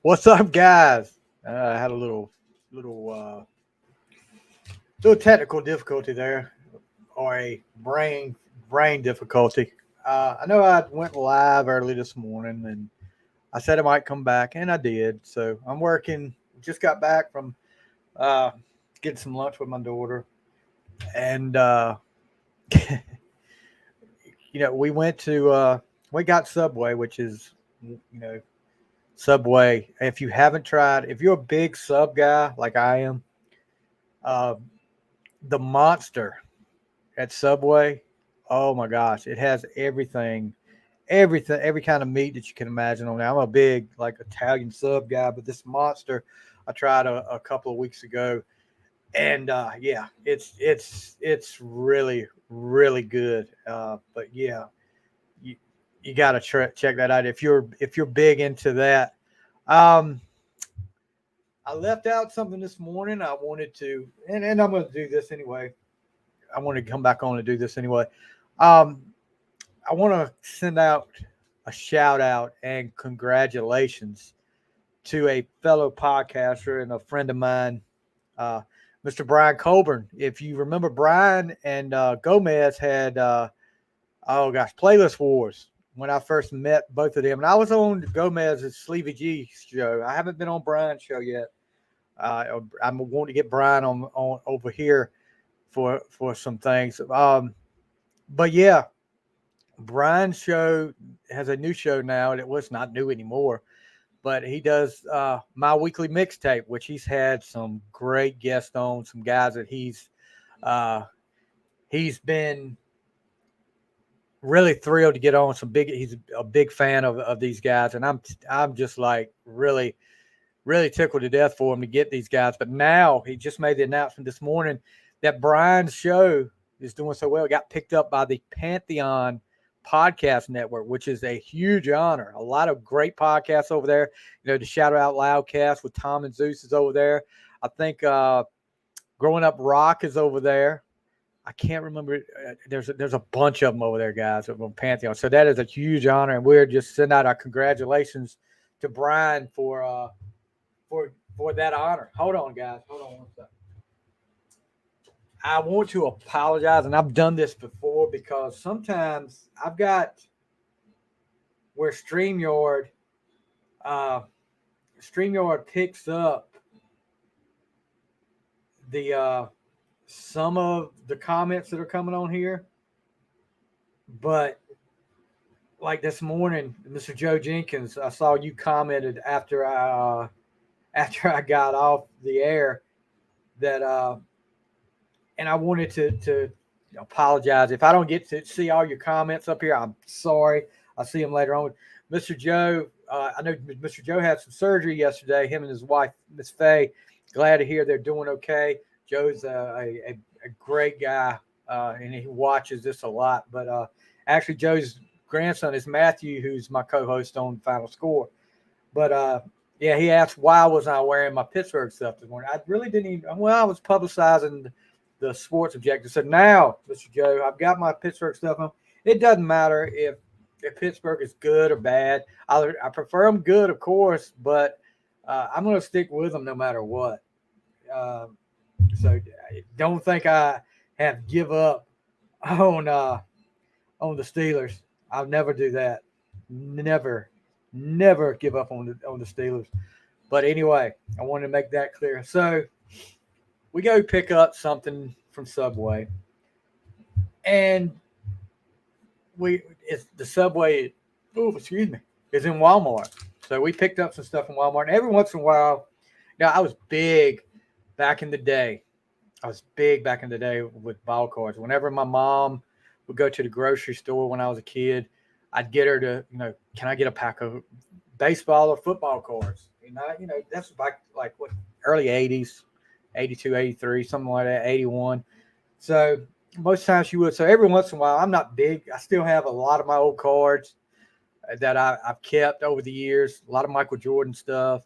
What's up, guys? I had a little, little technical difficulty there, or a brain difficulty. I know I went live early this morning, and I said I might come back, and I did. So I'm working. Just got back from uh, getting some lunch with my daughter, and we got Subway, which is Subway. If you haven't tried, if you're a big sub guy like I am, uh, the monster at Subway, oh my gosh, it has everything, every kind of meat that you can imagine on there. I'm a big like Italian sub guy, but this monster I tried a couple of weeks ago, and yeah, it's really good. But yeah, you you got to check that out if you're big into that. Um, I left out something this morning. I wanted to, and I'm going to do this anyway. I want to come back on and do this anyway. Um, I want to send out a shout out and congratulations to a fellow podcaster and a friend of mine, uh, Mr. Brian Colburn. If you remember, Brian and Gomez had, oh gosh, Playlist Wars when I first met both of them. And I was on Gomez's Sleevy G show. I haven't been on Brian's show yet. I'm wanting to get Brian on over here for some things. But yeah, Brian's show has a new show now, and it was not new anymore. But he does my weekly mixtape, which he's had some great guests on, some guys that uh, he's been really thrilled to get on. He's a big fan of these guys, and I'm just like really tickled to death for him to get these guys. But now he just made the announcement this morning that Brian's show is doing so well. It got picked up by the Pantheon Podcast Network, which is a huge honor. A lot of great podcasts over there. The Shout Out Loudcast with Tom and Zeus is over there. I think Growing Up Rock is over there. I can't remember. There's a bunch of them over there, guys, on Pantheon. So that is a huge honor, and we're just sending out our congratulations to Brian for that honor. Hold on, guys. Hold on one second. I want to apologize, and I've done this before because sometimes I've got where uh, StreamYard picks up the some of the comments that are coming on here, but like this morning, Mr. Joe Jenkins, I saw you commented after I got off the air that and I wanted to apologize if I don't get to see all your comments up here. I'm sorry. I'll see them later on. Mr. Joe, I know Mr. Joe had some surgery yesterday. Him and his wife, Miss Faye. Glad to hear they're doing okay. Joe's a great guy, and he watches this a lot. But actually, Joe's grandson is Matthew, who's my co-host on Final Score. But yeah, he asked why was I wearing my Pittsburgh stuff this morning. I really didn't even. Well, I was publicizing the sports objective. So now, Mr. Joe, I've got my Pittsburgh stuff on. It doesn't matter if Pittsburgh is good or bad. I prefer them good, of course, but I'm going to stick with them no matter what. So don't think I have give up on the Steelers. I'll never do that. Never give up on the Steelers. But anyway, I wanted to make that clear. So we go pick up something from Subway, and it's the Subway. Oh, excuse me, is in Walmart. So we picked up some stuff in Walmart. And every once in a while, I was big back in the day. I was big back in the day with ball cards. Whenever my mom would go to the grocery store when I was a kid, I'd get her to, can I get a pack of baseball or football cards? That's like what, early 80s, 82, 83, something like that, 81. So most times she would. So every once in a while, I'm not big. I still have a lot of my old cards that I've kept over the years, a lot of Michael Jordan stuff,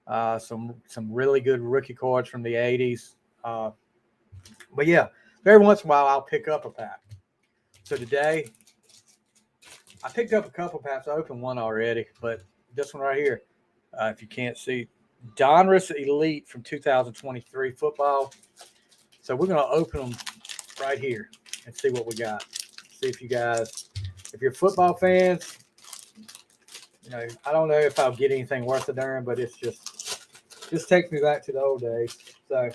some really good rookie cards from the 80s. But yeah, every once in a while, I'll pick up a pack. So today, I picked up a couple packs. I opened one already, but this one right here. If you can't see, Donruss Elite from 2023 football. So we're going to open them right here and see what we got. See if you guys, if you're football fans, I don't know if I'll get anything worth a darn, but it's just takes me back to the old days. So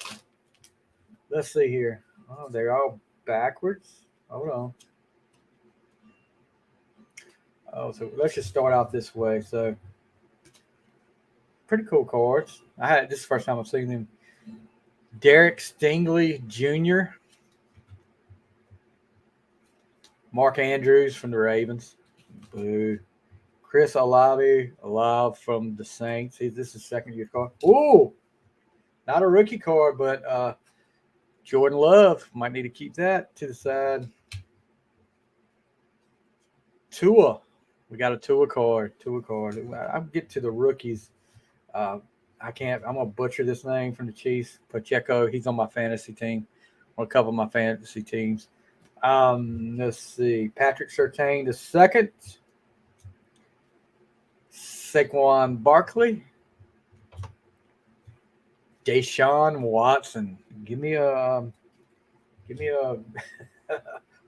let's see here. Oh, they're all backwards. Hold on. Oh, so let's just start out this way. So pretty cool cards. This is the first time I've seen them. Derek Stingley Jr., Mark Andrews from the Ravens. Boo. Chris Olave from the Saints. This is second year card. Ooh, not a rookie card, but Jordan Love. Might need to keep that to the side. Tua. We got a Tua card. I'll get to the rookies. I'm going to butcher this name from the Chiefs. Pacheco. He's on my fantasy team. On a couple of my fantasy teams. Let's see. Patrick Surtain the second. Saquon Barkley. Deshaun Watson. Give me a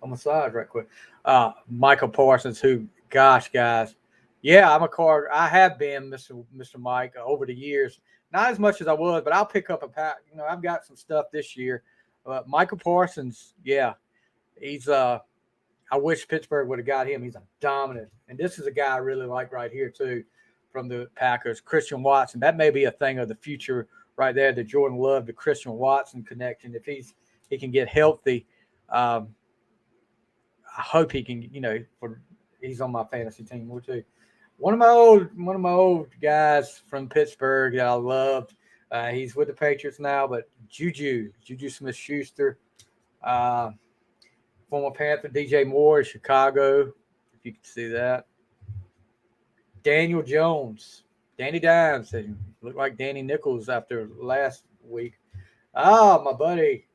massage right quick. Michael Parsons, who, gosh, guys. Yeah, I'm a card. I have been Mr. Mike over the years. Not as much as I was, but I'll pick up a pack. I've got some stuff this year. Michael Parsons, yeah. He's I wish Pittsburgh would have got him. He's a dominant. And this is a guy I really like right here, too, from the Packers. Christian Watson. That may be a thing of the future right there, the Jordan Love, the Christian Watson connection. If he can get healthy, I hope he can, he's on my fantasy team too. One of my old guys from Pittsburgh that I loved. He's with the Patriots now, but Juju Smith-Schuster, former Panther DJ Moore, Chicago, if you can see that. Daniel Jones, Danny Dimes, looked like Danny Nichols after last week. My buddy.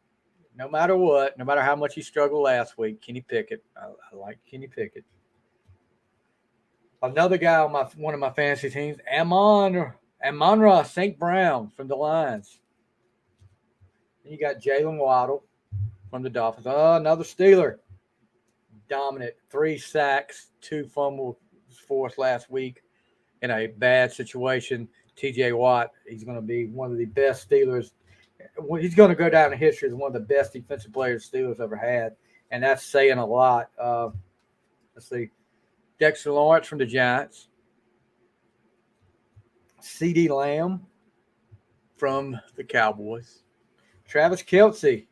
No matter what, no matter how much he struggled last week, Kenny Pickett. I like Kenny Pickett. Another guy on one of my fantasy teams, Amon-Ra St. Brown from the Lions. Then you got Jalen Waddle from the Dolphins. Another Steeler. Dominant. 3 sacks, 2 fumbles for us last week in a bad situation. TJ Watt, he's going to be one of the best Steelers. He's going to go down in history as one of the best defensive players Steelers ever had, and that's saying a lot. Let's see. Dexter Lawrence from the Giants. CeeDee Lamb from the Cowboys. Travis Kelce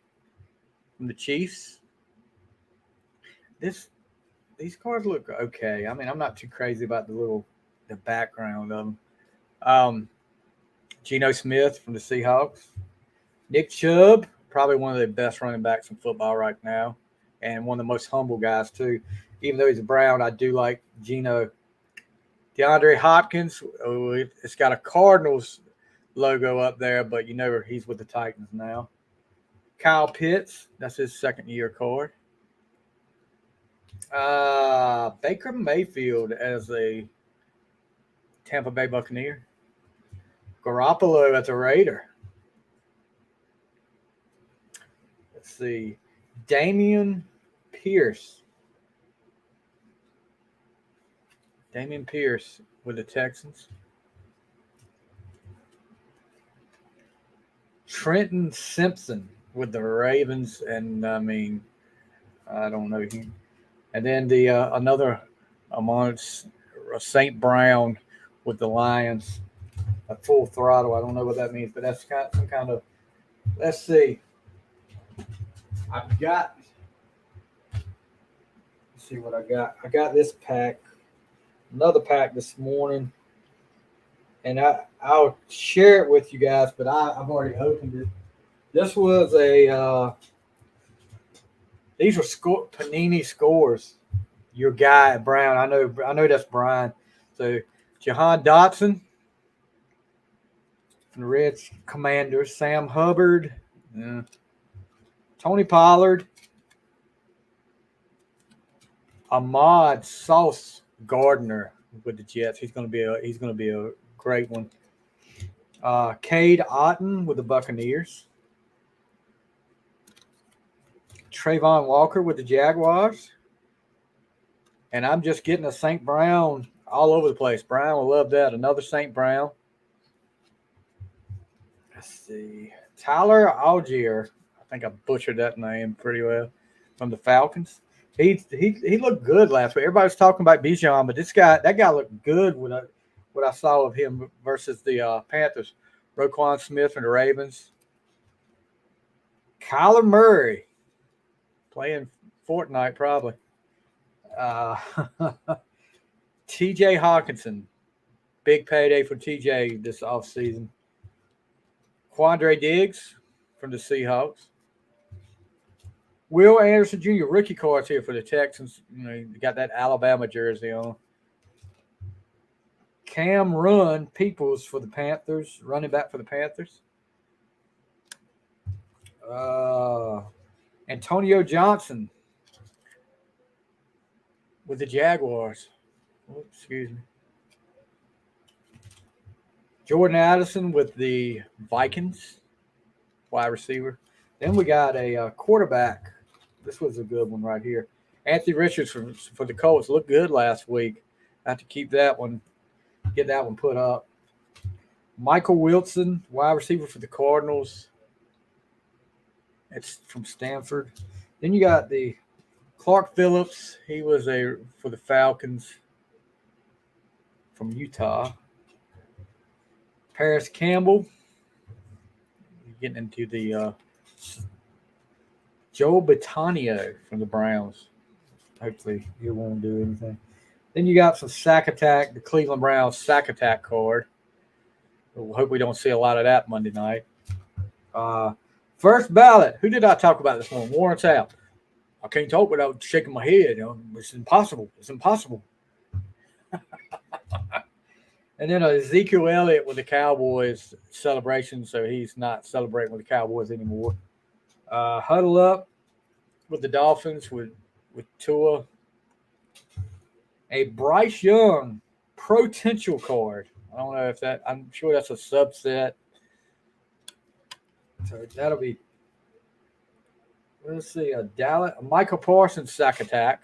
from the Chiefs. These cards look okay. I mean, I'm not too crazy about the background of them. Geno Smith from the Seahawks. Nick Chubb, probably one of the best running backs in football right now, and one of the most humble guys too. Even though he's a Brown, I do like Geno. DeAndre Hopkins, it's got a Cardinals logo up there, but he's with the Titans now. Kyle Pitts, that's his second-year card. Baker Mayfield as a Tampa Bay Buccaneer. Garoppolo as a Raider. Let's see. Damian Pierce with the Texans. Trenton Simpson with the Ravens, and I don't know him. And then the another amongst St. Brown with the Lions, a full throttle. I don't know what that means, but that's some kind of. Let's see. Let's see what I got. I got this pack, another pack this morning, and I'll share it with you guys. But I've already opened it. This was these were Panini scores. Your guy Brown, I know that's Brian. So Jahan Dotson from the Reds Commanders, Sam Hubbard, Tony Pollard, Ahmad Sauce Gardner with the Jets. He's going to be a great one. Cade Otton with the Buccaneers. Trayvon Walker with the Jaguars. And I'm just getting a St. Brown all over the place. Brown will love that. Another St. Brown. Let's see. Tyler Algier. I think I butchered that name pretty well. From the Falcons. He looked good last week. Everybody's talking about Bijan, but that guy looked good when what I saw of him versus the Panthers. Roquan Smith from the Ravens. Kyler Murray playing Fortnite probably. TJ Hawkinson. Big payday for TJ this offseason. Quandre Diggs from the Seahawks. Will Anderson Jr. rookie cards here for the Texans. You know, you got that Alabama jersey on. Cameron Peoples for the Panthers, running back for the Panthers. Antonio Johnson with the Jaguars. Oh, excuse me. Jordan Addison with the Vikings, wide receiver. Then we got a quarterback. This was a good one right here. Anthony Richards for the Colts looked good last week. I have to keep that one, get that one put up. Michael Wilson, wide receiver for the Cardinals. It's from Stanford. Then you got the Clark Phillips. He was for the Falcons from Utah. Paris Campbell. Getting into the Joe Batanio from the Browns. Hopefully he won't do anything. Then you got some sack attack, the Cleveland Browns sack attack card. We'll hope we don't see a lot of that Monday night. First ballot. Who did I talk about this morning? Warren Sapp. I can't talk without shaking my head. You know, it's impossible. It's impossible. And then Ezekiel Elliott with the Cowboys celebration, so he's not celebrating with the Cowboys anymore. Huddle Up with the Dolphins with Tua. A Bryce Young potential card. I don't know if that. I'm sure that's a subset. So that'll be. Let's see, a Michael Parsons sack attack,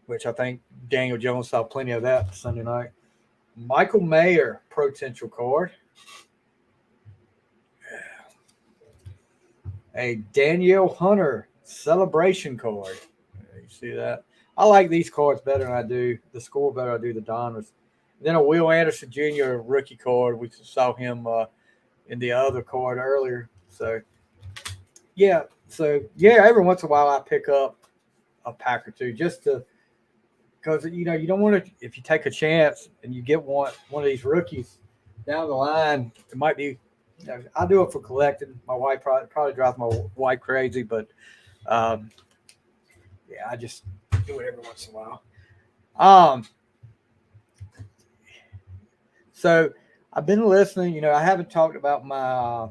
which I think Daniel Jones saw plenty of that Sunday night. Michael Mayer potential card. A Danielle Hunter celebration card. You see that? I like these cards better than I do the score better. I do the Donners. Then a Will Anderson Jr. rookie card. We saw him in the other card earlier. So every once in a while I pick up a pack or two just to. Because, you know, you don't want to, if you take a chance and you get one of these rookies down the line, it might be, you know, I do it for collecting. My wife probably drives my wife crazy, but, I just do it every once in a while. So I've been listening, you know, I haven't talked about my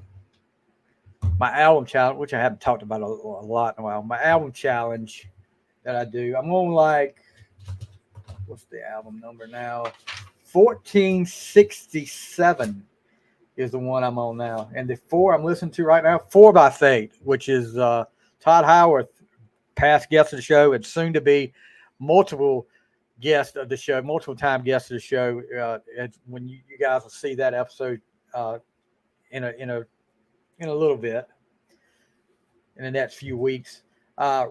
album challenge, which I haven't talked about a lot in a while. My album challenge that I do, I'm on what's the album number now? 1467 is the one I'm on now. And the four I'm listening to right now, 4 by Fate, which is Todd Howarth, past guest of the show, and soon to be multiple time guest of the show. When you guys will see that episode in a little bit in the next few weeks.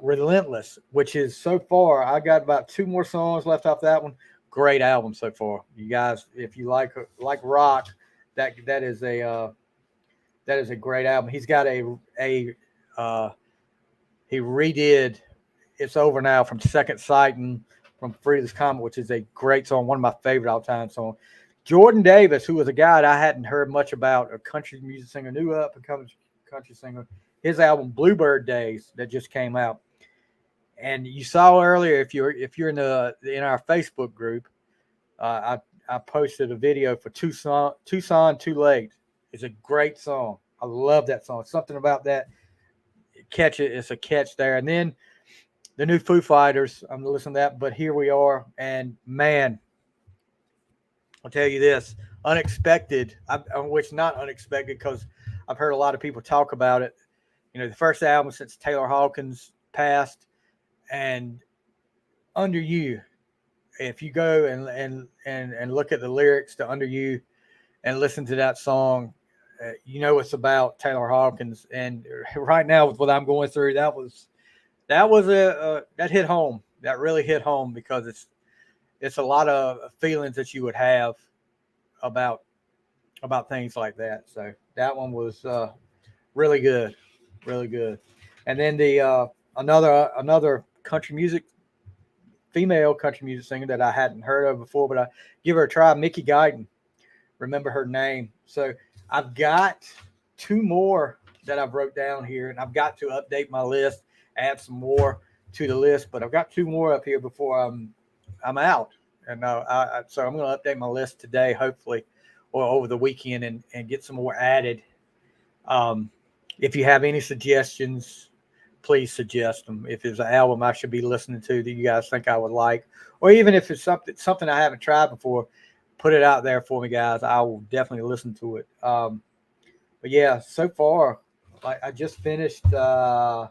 Relentless, which is so far, I got about 2 more songs left off that one. Great album so far. You guys, if you like rock, that is a great album. He's got he redid It's Over Now from Second Sight and from Frida's Comet, which is a great song, one of my favorite all-time songs. Jordan Davis, who was a guy that I hadn't heard much about, a country music singer, new up and coming country singer. His album Bluebird Days that just came out, and you saw earlier if you're in our Facebook group, I posted a video for Tucson Too Late. It's a great song. I love that song. Something about that it's a catch there. And then the new Foo Fighters, I'm listening to that, but Here We Are, and man, I'll tell you this, unexpected, which not unexpected because I've heard a lot of people talk about it. You know, the first album since Taylor Hawkins passed, and Under You. If you go and look at the lyrics to Under You and listen to that song, you know it's about Taylor Hawkins. And right now with what I'm going through, that hit home. That really hit home because it's a lot of feelings that you would have about things like that. So that one was really good, really good. And then the another country music female country music singer that I hadn't heard of before, but I give her a try. Mickey Guyton, remember her name. So I've got two more that I've wrote down here, and I've got to update my list, add some more to the list. But I've got two more up here before I'm out, and so I'm going to update my list today, hopefully, or over the weekend, and get some more added. Um, if you have any suggestions, please suggest them. If it's an album I should be listening to that you guys think I would like, or even if it's something I haven't tried before, put it out there for me, guys. I will definitely listen to it. But yeah, so far, like I just finished old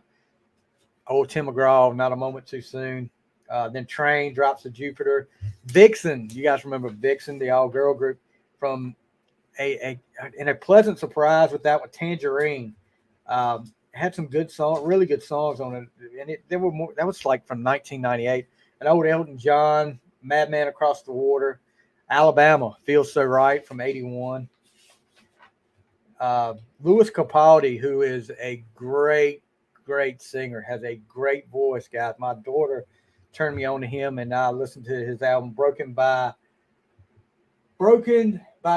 Tim McGraw, Not a Moment Too Soon. Then Train, Drops of Jupiter. Vixen, you guys remember Vixen, the all girl group from a pleasant surprise with that with Tangerine. Had some good songs, really good songs on it, and there were more. That was like from 1998. An old Elton John, Madman Across the Water, Alabama, Feels So Right from '81. Louis Capaldi, who is a great singer, has a great voice, guys. My daughter turned me on to him, and I listened to his album Broken by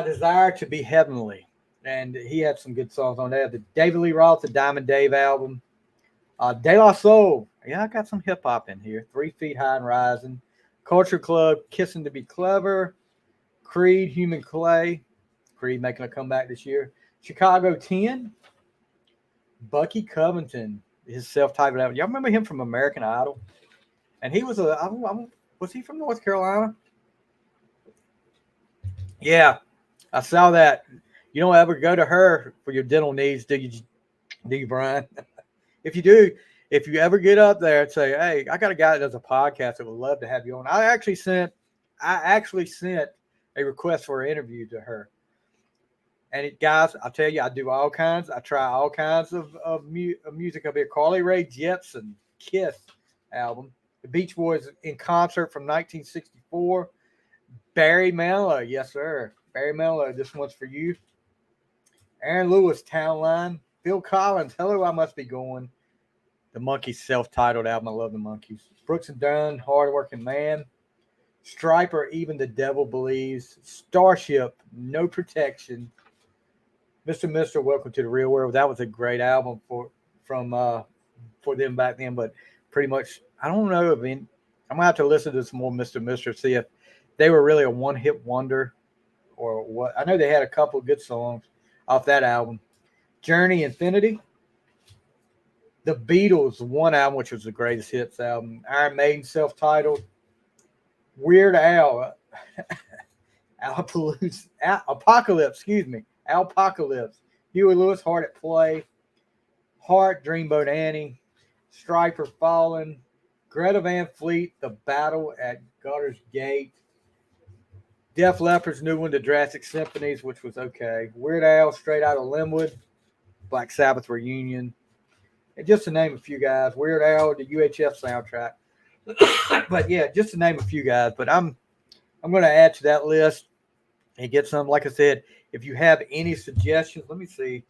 Desire to Be Heavenly. And he had some good songs on there. The David Lee Roth, the Diamond Dave album. De La Soul. Yeah, I got some hip hop in here. 3 Feet High and Rising. Culture Club, Kissing to Be Clever. Creed, Human Clay. Creed making a comeback this year. Chicago 10. Bucky Covington, his self-titled album. Y'all remember him from American Idol? And he was was he from North Carolina? Yeah, I saw that. You don't ever go to her for your dental needs, do you? Do you, Brian? If you do, if you ever get up there and say, "Hey, I got a guy that does a podcast that would love to have you on," I actually sent a request for an interview to her. And guys, I'll tell you, I do all kinds. I try all kinds of music up here. Carly Rae Jepsen, Kiss album. The Beach Boys in concert from 1964. Barry Manilow, yes sir. Barry Manilow, this one's for you. Aaron Lewis, Town Line. Phil Collins, Hello, I Must Be Going. The Monkees self-titled album. I love the Monkees. Brooks and Dunn, Hard Working Man. Striper, Even the Devil Believes. Starship, No Protection. Mr. Mister, Welcome to the Real World. That was a great album for them back then, but pretty much I don't know. I mean, I'm gonna have to listen to some more Mr. Mister, see if they were really a one-hit wonder or what. I know they had a couple of good songs off that album. Journey, Infinity. The Beatles, one album which was the greatest hits album. Iron Maiden, self-titled. Weird Al, Apocalypse, excuse me. Alpocalypse, Huey Lewis, Hard at Play, Heart, Dreamboat Annie, Striper, Fallen, Greta Van Fleet, The Battle at Gutter's Gate, Def Leppard's new one, The Jurassic Symphonies, which was okay, Weird Al, Straight Outta Linwood, Black Sabbath Reunion, and just to name a few guys, Weird Al, the UHF soundtrack. But yeah, just to name a few guys. But I'm going to add to that list and get some. Like I said, if you have any suggestions, let me see.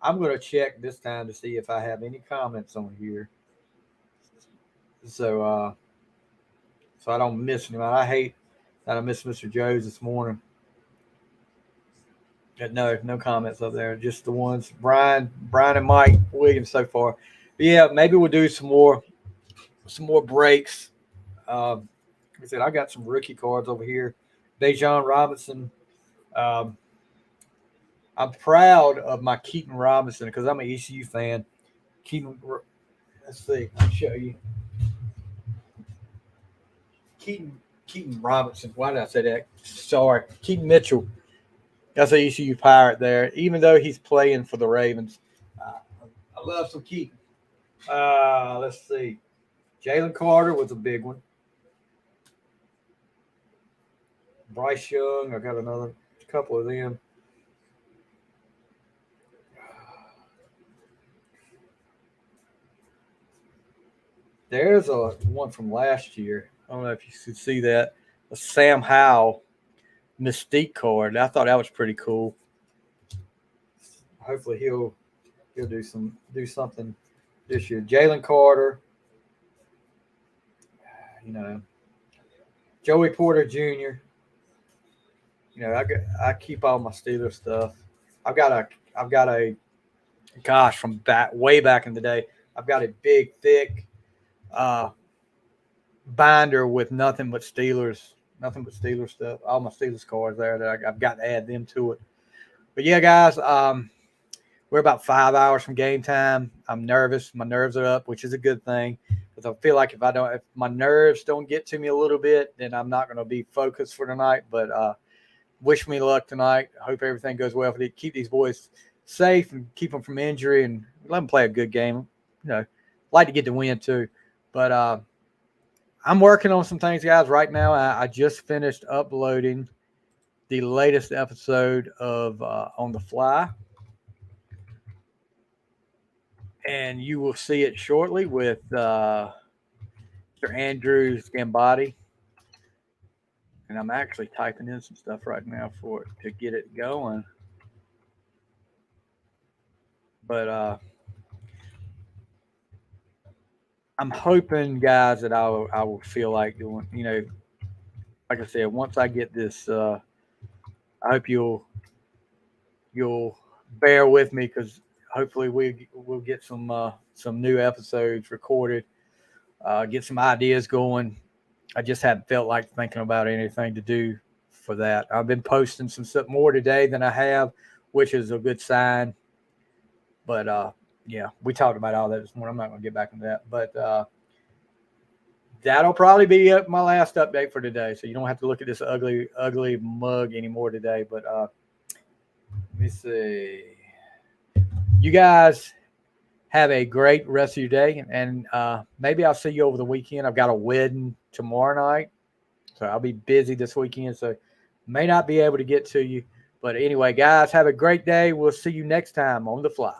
I'm going to check this time to see if I have any comments on here. So I don't miss anyone. I hate that I missed Mr. Joe's this morning. But no comments up there. Just the ones Brian and Mike Williams so far. But yeah, maybe we'll do some more breaks. Like I said, I got some rookie cards over here. Dejan Robinson. I'm proud of my Keaton Robinson because I'm an ECU fan. Keaton, let's see, I'll show you. Keaton Keaton Robinson. Why did I say that? Sorry. Keaton Mitchell. That's a ECU Pirate there, even though he's playing for the Ravens. Uh, I love some Keaton. Let's see. Jalen Carter was a big one. Bryce Young. I got another couple of them. There's a one from last year. I don't know if you could see that. A Sam Howell Mystique card. I thought that was pretty cool. Hopefully he'll do something this year. Jalen Carter, Joey Porter Jr. I keep all my Steelers stuff. I've got a gosh from way back in the day. I've got a big thick uh, binder with nothing but Steelers stuff. All my Steelers cards there that I've got to add them to it. But yeah, guys, we're about 5 hours from game time. I'm nervous. My nerves are up, which is a good thing because I feel like if my nerves don't get to me a little bit, then I'm not going to be focused for tonight. But wish me luck tonight. I hope everything goes well for you. Keep these boys safe and keep them from injury and let them play a good game. Like to get the win too. But I'm working on some things, guys. Right now, I just finished uploading the latest episode of On the Fly. And you will see it shortly with Mr. Andrew Scambotti. And I'm actually typing in some stuff right now for it to get it going. But I'm hoping, guys, that I will feel like doing, like I said, once I get this, I hope you'll bear with me because hopefully we'll get some new episodes recorded, get some ideas going. I just haven't felt like thinking about anything to do for that. I've been posting some stuff more today than I have, which is a good sign. But yeah, we talked about all that this morning. I'm not going to get back into that. But that'll probably be my last update for today. So you don't have to look at this ugly mug anymore today. But let me see. You guys have a great rest of your day. And maybe I'll see you over the weekend. I've got a wedding tomorrow night. So I'll be busy this weekend. So may not be able to get to you. But anyway, guys, have a great day. We'll see you next time on The Fly.